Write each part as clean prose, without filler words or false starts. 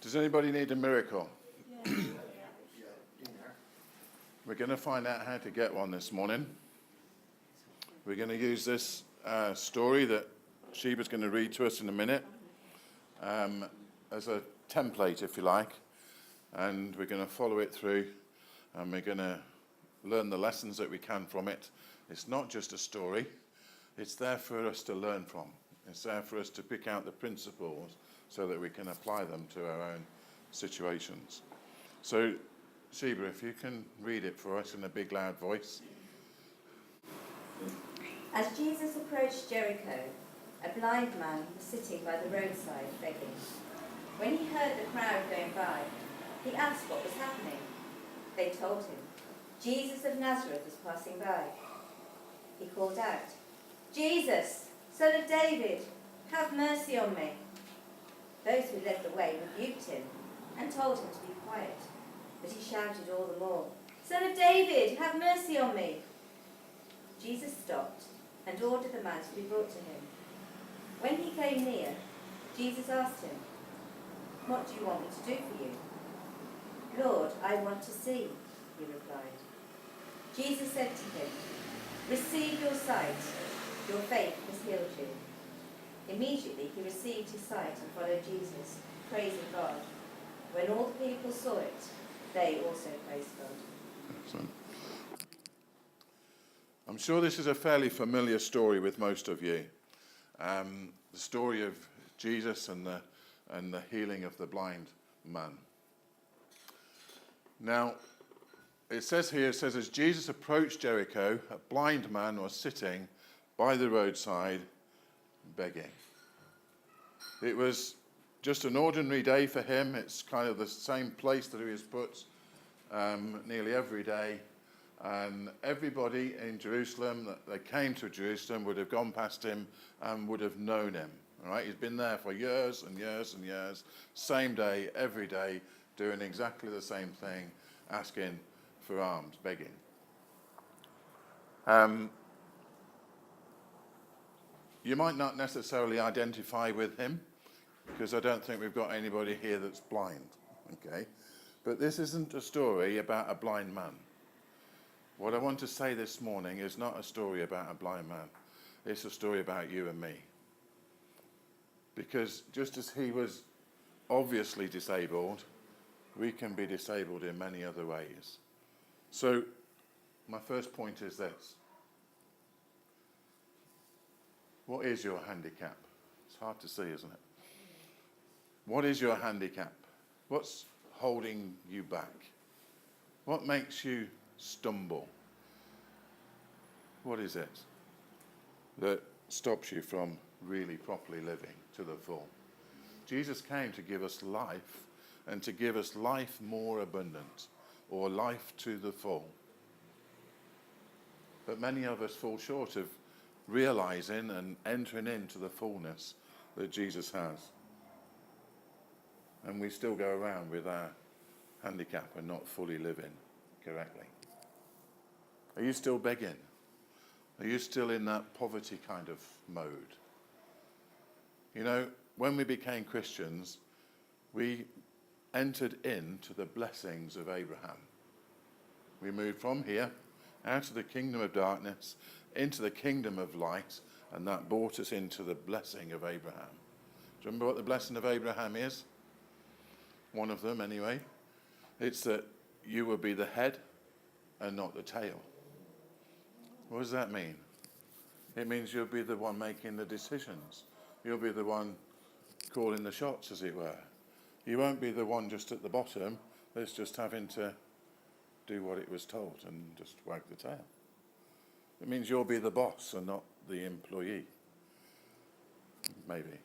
Does anybody need a miracle? We're going to find out how to get one this morning. We're going to use this story that Sheba's going to read to us in a minute as a template, if you like. And we're going to follow it through, and we're going to learn the lessons that we can from it. It's not just a story. It's there for us to learn from. It's there for us to pick out the principles so that we can apply them to our own situations. So, Sheba, if you can read it for us in a big, loud voice. As Jesus approached Jericho, a blind man was sitting by the roadside begging. When he heard the crowd going by, he asked what was happening. They told him, Jesus of Nazareth is passing by. He called out, Jesus, Son of David, have mercy on me. Those who led the way rebuked him and told him to be quiet. But he shouted all the more, Son of David, have mercy on me. Jesus stopped and ordered the man to be brought to him. When he came near, Jesus asked him, What do you want me to do for you? Lord, I want to see, he replied. Jesus said to him, Receive your sight. Your faith has healed you. Immediately he received his sight and followed Jesus, praising God. When all the people saw it, they also praised God. Excellent. I'm sure this is a fairly familiar story with most of you. The story of Jesus and the healing of the blind man. Now, it says as Jesus approached Jericho, a blind man was sitting by the roadside begging. It was just an ordinary day for him. It's kind of the same place that he was put nearly every day. And everybody in Jerusalem that came to Jerusalem would have gone past him and would have known him. All right? He's been there for years and years and years, same day, every day, doing exactly the same thing, asking for alms, begging. You might not necessarily identify with him, because I don't think we've got anybody here that's blind, okay? But this isn't a story about a blind man. What I want to say this morning is not a story about a blind man. It's a story about you and me. Because just as he was obviously disabled, we can be disabled in many other ways. So, my first point is this. What is your handicap? It's hard to see, isn't it? What is your handicap? What's holding you back? What makes you stumble? What is it that stops you from really properly living to the full? Jesus came to give us life, and to give us life more abundant, or life to the full. But many of us fall short of realizing and entering into the fullness that Jesus has. And we still go around with our handicap and not fully living correctly. Are you still begging? Are you still in that poverty kind of mode? You know, when we became Christians, we entered into the blessings of Abraham. We moved from here, out of the kingdom of darkness, into the kingdom of light, and that brought us into the blessing of Abraham. Do you remember what the blessing of Abraham is? One of them, anyway. It's that you will be the head and not the tail. What does that mean? It means you'll be the one making the decisions. You'll be the one calling the shots, as it were. You won't be the one just at the bottom that's just having to do what it was told and just wag the tail. It means you'll be the boss and not the employee. Maybe.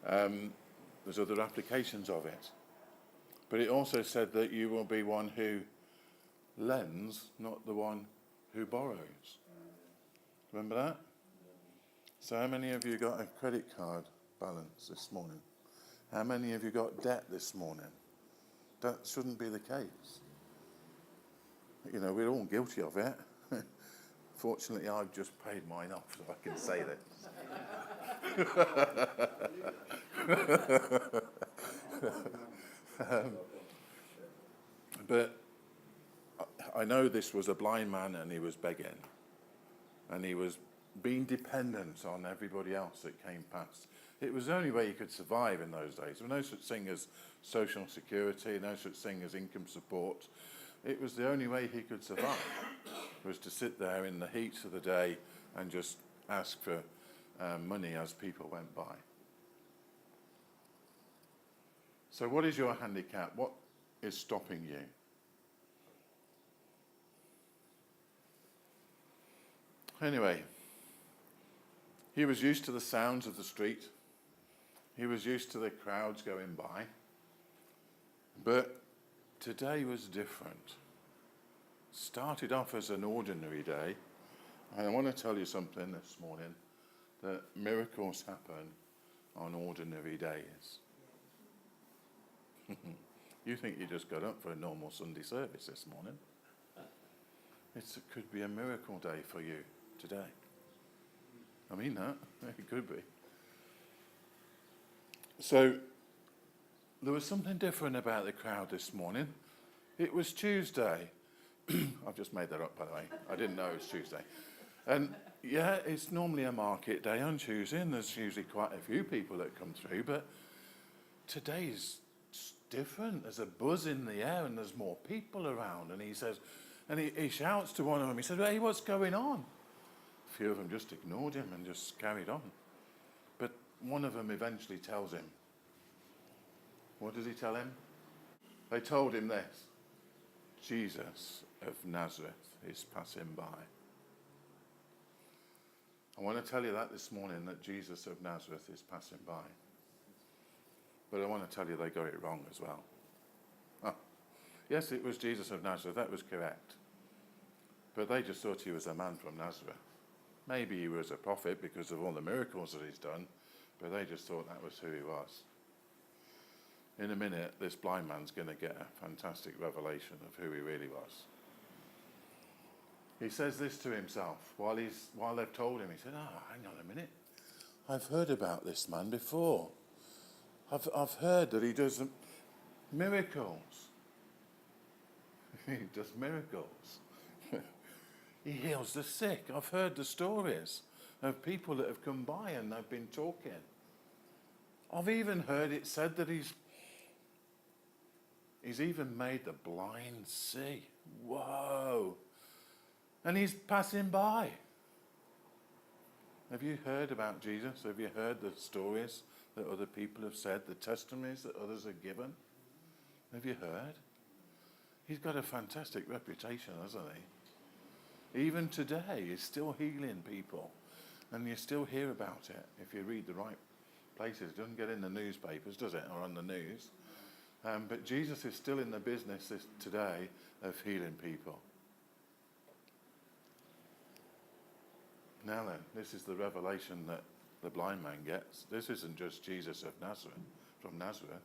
There's other applications of it. But it also said that you will be one who lends, not the one who borrows. Remember that? So how many of you got a credit card balance this morning? How many of you got debt this morning? That shouldn't be the case. You know, we're all guilty of it. Fortunately, I've just paid mine off, so I can say that. But I know this was a blind man and he was begging. And he was being dependent on everybody else that came past. It was the only way he could survive in those days. There was no such thing as social security, no such thing as income support. It was the only way he could survive, was to sit there in the heat of the day and just ask for money as people went by. So what is your handicap? What is stopping you? Anyway, he was used to the sounds of the street. He was used to the crowds going by. But today was different. Started off as an ordinary day. And I want to tell you something this morning, that miracles happen on ordinary days. You think you just got up for a normal Sunday service this morning. It could be a miracle day for you today. I mean that. It could be. So, there was something different about the crowd this morning. It was Tuesday. I've just made that up, by the way. I didn't know it was Tuesday. And yeah, it's normally a market day on Tuesday, and there's usually quite a few people that come through, but today's different. There's a buzz in the air, and there's more people around. And he says, and he shouts to one of them. He says, "Hey, what's going on?" A few of them just ignored him and just carried on. But one of them eventually tells him. What does he tell him? They told him this: Jesus of Nazareth is passing by. I want to tell you that this morning, that Jesus of Nazareth is passing by. But I want to tell you they got it wrong as well. Yes, it was Jesus of Nazareth, that was correct. But they just thought he was a man from Nazareth. Maybe he was a prophet because of all the miracles that he's done, but they just thought that was who he was. In a minute, this blind man's going to get a fantastic revelation of who he really was. He says this to himself while they've told him. He said, hang on a minute. I've heard about this man before. I've heard that he does miracles. He does miracles. He heals the sick. I've heard the stories of people that have come by and they've been talking. I've even heard it said that he's even made the blind see. Whoa. And he's passing by. Have you heard about Jesus? Have you heard the stories that other people have said, the testimonies that others have given? Have you heard? He's got a fantastic reputation, hasn't he? Even today, he's still healing people. And you still hear about it if you read the right places. It doesn't get in the newspapers, does it, or on the news? But Jesus is still in the business today of healing people. Now then, this is the revelation that the blind man gets. This isn't just Jesus of Nazareth, from Nazareth.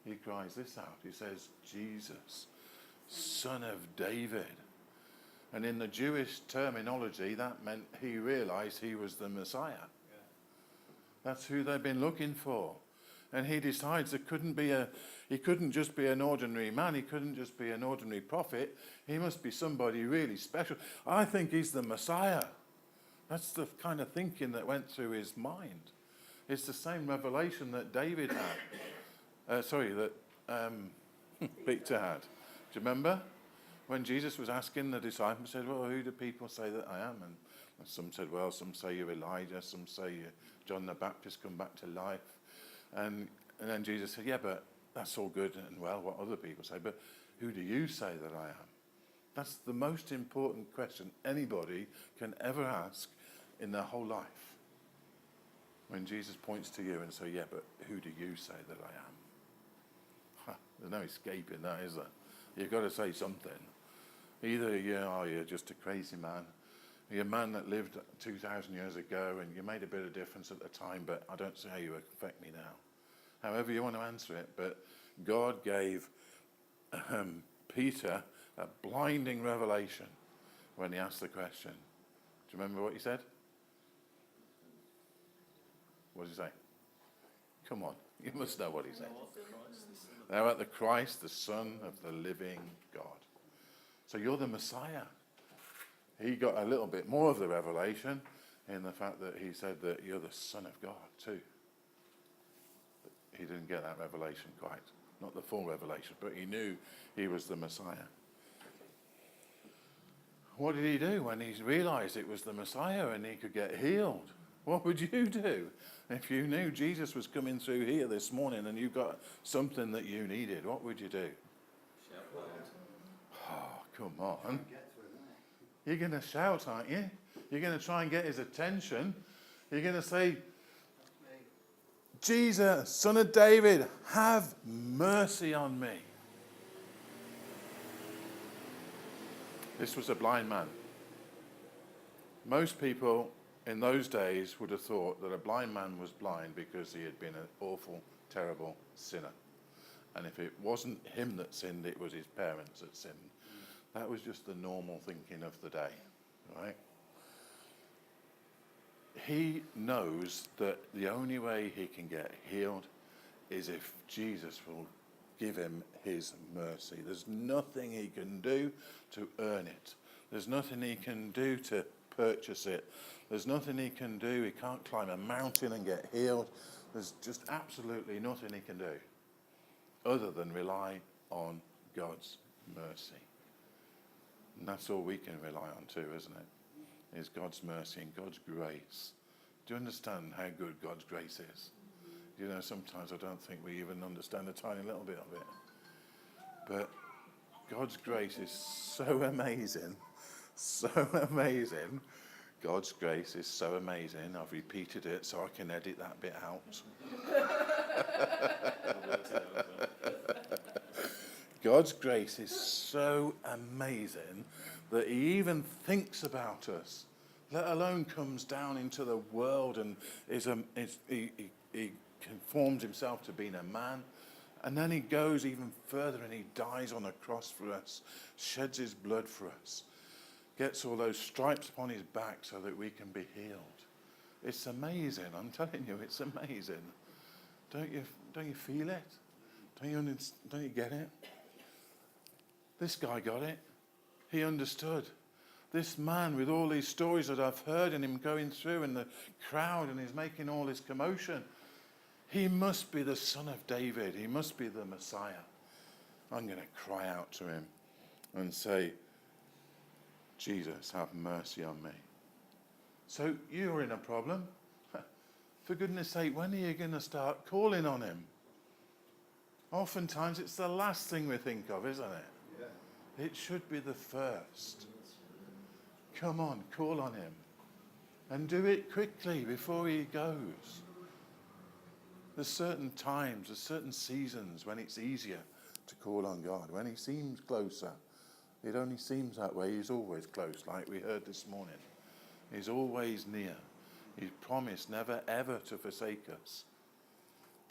He cries this out. He says, Jesus, Son of David. And in the Jewish terminology, that meant he realized he was the Messiah. Yeah. That's who they've been looking for. And he decides he couldn't just be an ordinary man. He couldn't just be an ordinary prophet. He must be somebody really special. I think he's the Messiah. That's the kind of thinking that went through his mind. It's the same revelation that David had. Peter had. Do you remember? When Jesus was asking the disciples, said, well, who do people say that I am? And some said, well, some say you're Elijah, some say you're John the Baptist come back to life. And then Jesus said, yeah, but that's all good and well, what other people say, but who do you say that I am? That's the most important question anybody can ever ask in their whole life. When Jesus points to you and says, yeah, but who do you say that I am? There's no escaping that, is there? You've got to say something. Either you're just a crazy man, you're a man that lived 2,000 years ago and you made a bit of difference at the time, but I don't see how you affect me now. However you want to answer it, but God gave Peter a blinding revelation when he asked the question. Do you remember what he said? What did he say? Come on, you must know what he said. Thou art the Christ, the Son of the living God. So you're the Messiah. He got a little bit more of the revelation in the fact that he said that you're the Son of God too. But he didn't get that revelation quite. Not the full revelation, but he knew he was the Messiah. What did he do when he realized it was the Messiah and he could get healed? What would you do if you knew Jesus was coming through here this morning and you got something that you needed? What would you do? Oh, come on. You're going to shout, aren't you? You're going to try and get his attention. You're going to say, Jesus, Son of David, have mercy on me. This was a blind man. Most people in those days would have thought that a blind man was blind because he had been an awful, terrible sinner. And if it wasn't him that sinned, it was his parents that sinned. That was just the normal thinking of the day, right? He knows that the only way he can get healed is if Jesus will give him his mercy. There's nothing he can do to earn it. There's nothing he can do to purchase it. There's nothing he can do. He can't climb a mountain and get healed. There's just absolutely nothing he can do other than rely on God's mercy. And that's all we can rely on too, isn't it? Is God's mercy and God's grace. Do you understand how good God's grace is? You know, sometimes I don't think we even understand a tiny little bit of it. But God's grace is so amazing, so amazing. God's grace is so amazing. I've repeated it so I can edit that bit out. God's grace is so amazing that he even thinks about us, let alone comes down into the world and he conforms himself to being a man. And then he goes even further and he dies on a cross for us, sheds his blood for us, gets all those stripes upon his back so that we can be healed. It's amazing. I'm telling you, it's amazing. Don't you feel it? Don't you get it? This guy got it. He understood. This man with all these stories that I've heard and him going through in the crowd and he's making all this commotion. He must be the Son of David. He must be the Messiah. I'm going to cry out to him and say, Jesus, have mercy on me. So you're in a problem. For goodness sake, when are you going to start calling on him? Oftentimes it's the last thing we think of, isn't it? Yeah. It should be the first. Come on, call on him. And do it quickly before he goes. There's certain times, there's certain seasons when it's easier to call on God. When he seems closer, it only seems that way. He's always close, like we heard this morning. He's always near. He's promised never ever to forsake us.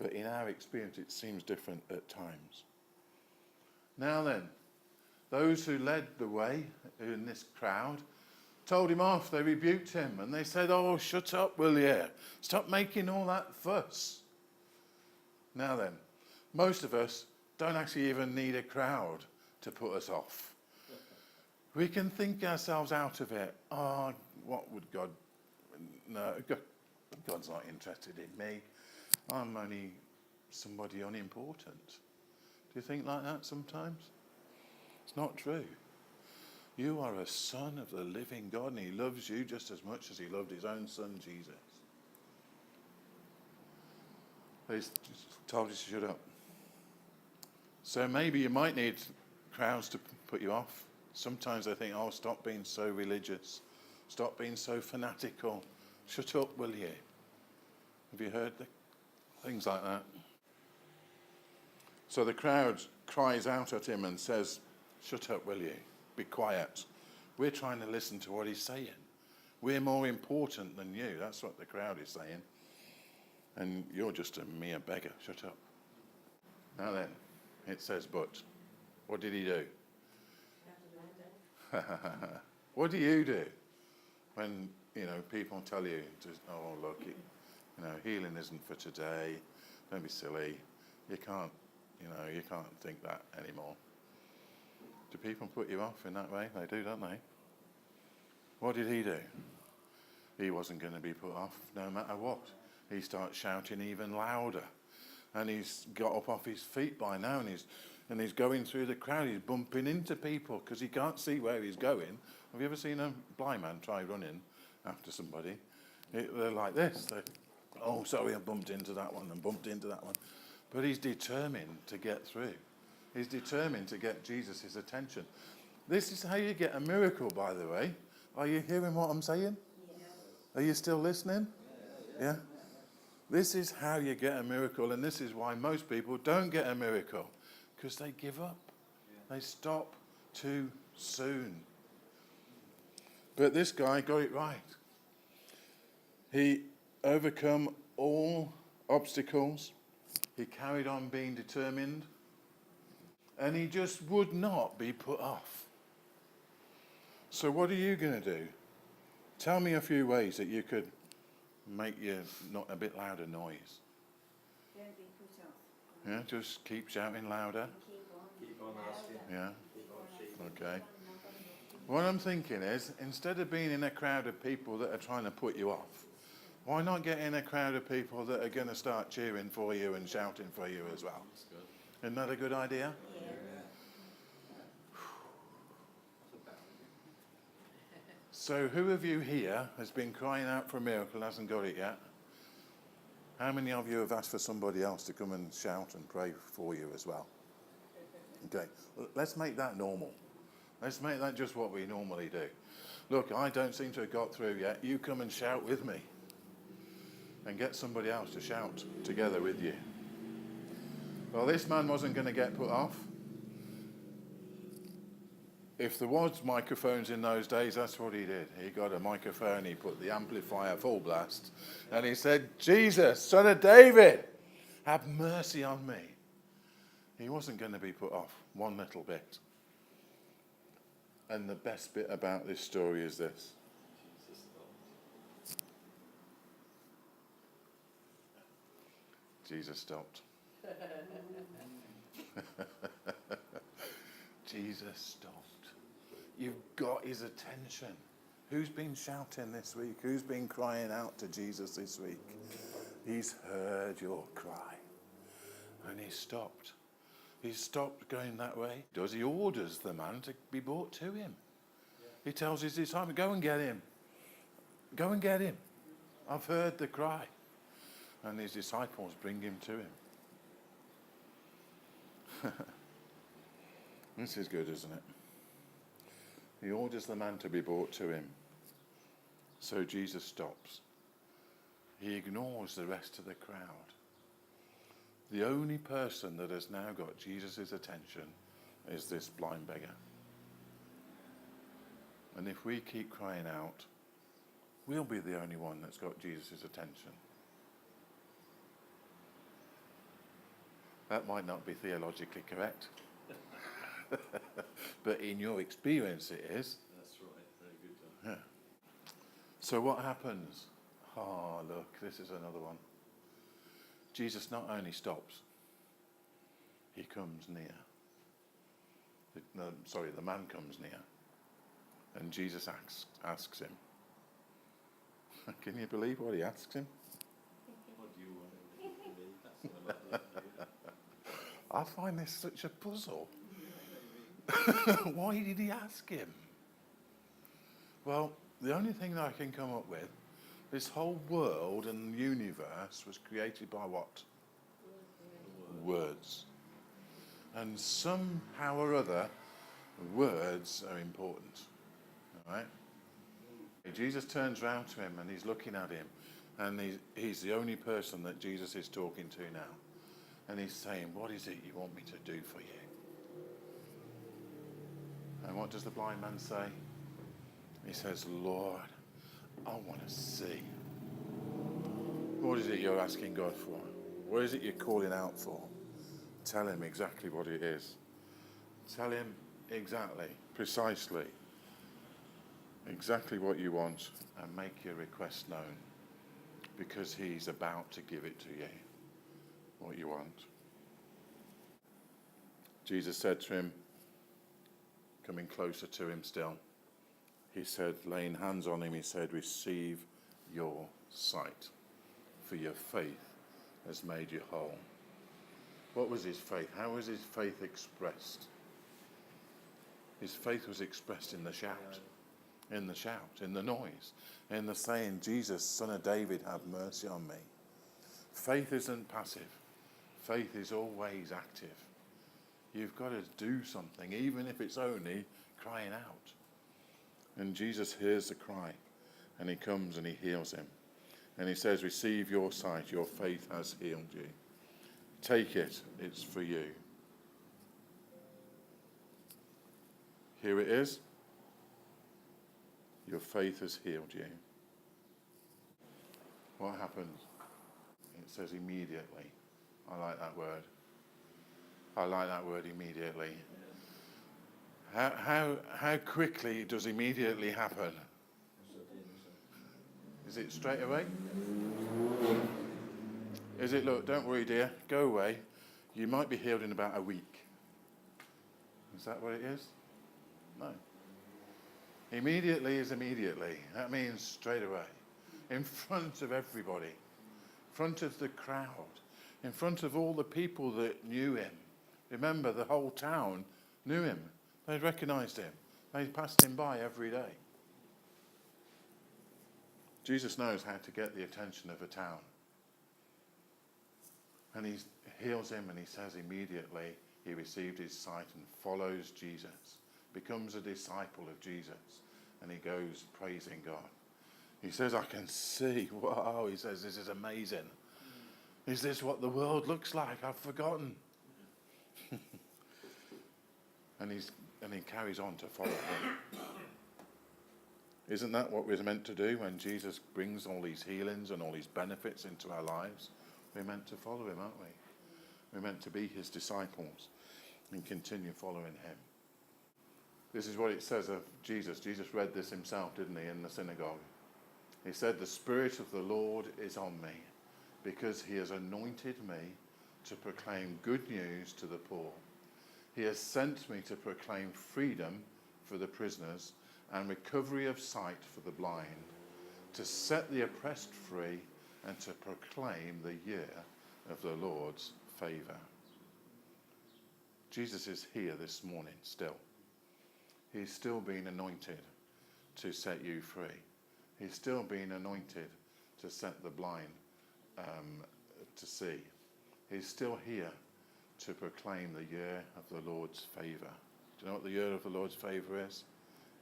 But in our experience, it seems different at times. Now then, those who led the way in this crowd told him off. They rebuked him and they said, oh, shut up, will you? Stop making all that fuss. Now then, most of us don't actually even need a crowd to put us off. We can think ourselves out of it. Oh, what would God... No, God's not interested in me. I'm only somebody unimportant. Do you think like that sometimes? It's not true. You are a son of the living God, and he loves you just as much as he loved his own son, Jesus. He's told you to shut up. So maybe you might need crowds to put you off. Sometimes they think, oh, stop being so religious. Stop being so fanatical. Shut up, will you? Have you heard things like that? So the crowd cries out at him and says, shut up, will you? Be quiet. We're trying to listen to what he's saying. We're more important than you. That's what the crowd is saying. And you're just a mere beggar. Shut up. Now then, it says, but what did he do? What do you do when, people tell you, oh, look, healing isn't for today. Don't be silly. You can't think that anymore. Do people put you off in that way? They do, don't they? What did he do? He wasn't going to be put off no matter what. He starts shouting even louder. And he's got up off his feet by now, and he's going through the crowd. He's bumping into people because he can't see where he's going. Have you ever seen a blind man try running after somebody? They're like this. Oh, sorry, I bumped into that one and bumped into that one. But he's determined to get through. He's determined to get Jesus' attention. This is how you get a miracle, by the way. Are you hearing what I'm saying? Yeah. Are you still listening? Yeah? This is how you get a miracle, and this is why most people don't get a miracle, because they give up. Yeah. They stop too soon. But this guy got it right. He overcome all obstacles. He carried on being determined, and he just would not be put off. So what are you going to do? Tell me a few ways that you could make your not a bit louder noise. Don't be put off. Yeah, just keep shouting louder. Keep on asking. Yeah. Keep on seeking. Okay. What I'm thinking is, instead of being in a crowd of people that are trying to put you off, why not get in a crowd of people that are going to start cheering for you and shouting for you as well? Isn't that a good idea? Yeah. So who of you here has been crying out for a miracle and hasn't got it yet? How many of you have asked for somebody else to come and shout and pray for you as well? Okay, well, let's make that normal. Let's make that just what we normally do. Look, I don't seem to have got through yet. You come and shout with me. And get somebody else to shout together with you. Well, this man wasn't going to get put off. If there was microphones in those days, that's what he did. He got a microphone, he put the amplifier full blast, and he said, Jesus, son of David, have mercy on me. He wasn't going to be put off one little bit. And the best bit about this story is this. Jesus stopped. Jesus stopped. You've got his attention. Who's been shouting this week? Who's been crying out to Jesus this week? He's heard your cry. And he stopped. He stopped going that way. He orders the man to be brought to him. He tells his disciples, go and get him. Go and get him. I've heard the cry. And his disciples bring him to him. This is good, isn't it? He orders the man to be brought to him. So Jesus stops. He ignores the rest of the crowd. The only person that has now got Jesus' attention is this blind beggar. And if we keep crying out, we'll be the only one that's got Jesus' attention. That might not be theologically correct. But in your experience it is. That's right. Very good, John. Yeah. So what happens? Oh, look, this is another one. Jesus not only stops, he comes near. The man comes near. And Jesus asks him. Can you believe what he asks him? What do you want to believe? That's what I like to do. I find this such a puzzle. Why did he ask him? Well, the only thing that I can come up with, this whole world and universe was created by what? Words. And somehow or other, words are important. All right? Jesus turns round to him and he's looking at him. And he's the only person that Jesus is talking to now. And he's saying, what is it you want me to do for you? And what does the blind man say? He says, Lord, I want to see. What is it you're asking God for? What is it you're calling out for? Tell him exactly what it is. Tell him exactly, precisely, exactly what you want, and make your request known, because he's about to give it to you. what you want. Jesus said to him, coming closer to him still, he said, laying hands on him, he said, receive your sight, for your faith has made you whole. What was his faith? How was his faith expressed? His faith was expressed in the shout, in the noise, in the saying, Jesus, Son of David, have mercy on me. Faith isn't passive. Faith is always active. You've got to do something, even if it's only crying out. And Jesus hears the cry, and he comes and he heals him. And he says, receive your sight, your faith has healed you. Take it, it's for you. Here it is. Your faith has healed you. What happens? It says immediately. I like that word. I like that word, immediately. How quickly does immediately happen? Is it straight away? Is it, look, don't worry, dear, go away. You might be healed in about a week. Is that what it is? No. Immediately is immediately. That means straight away. In front of everybody. In front of the crowd. In front of all the people that knew him. Remember, the whole town knew him. They recognised him. They passed him by every day. Jesus knows how to get the attention of a town. And he heals him, and he says immediately he received his sight and follows Jesus, becomes a disciple of Jesus, and he goes praising God. He says, I can see. Wow, he says, this is amazing. Is this what the world looks like? I've forgotten. and he carries on to follow him. Isn't that what we're meant to do when Jesus brings all these healings and all these benefits into our lives? We're meant to follow him, aren't we? We're meant to be his disciples and continue following him. This is what it says of Jesus. Jesus read this himself, didn't he, in the synagogue? He said, the Spirit of the Lord is on me, because he has anointed me to proclaim good news to the poor. He has sent me to proclaim freedom for the prisoners and recovery of sight for the blind, to set the oppressed free, and to proclaim the year of the Lord's favour. Jesus is here this morning still. He's still being anointed to set you free. He's still being anointed to set the blind to see. He's still here to proclaim the year of the Lord's favour. Do you know what the year of the Lord's favour is?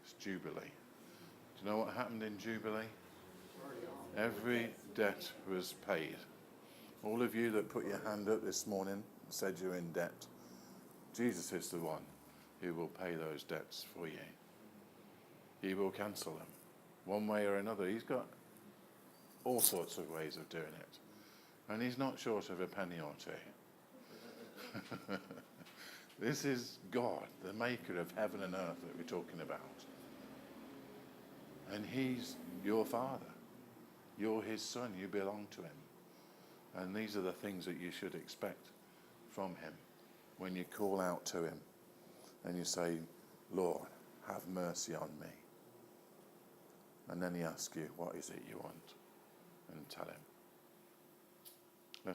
It's Jubilee. Do you know what happened in Jubilee? Every debt was paid. All of you that put your hand up this morning and said you're in debt, Jesus is the one who will pay those debts for you. He will cancel them one way or another. He's got all sorts of ways of doing it. And he's not short of a penny or two. This is God, the maker of heaven and earth that we're talking about. And he's your Father. You're his son. You belong to him. And these are the things that you should expect from him when you call out to him and you say, Lord, have mercy on me. And then he asks you, what is it you want? And tell him.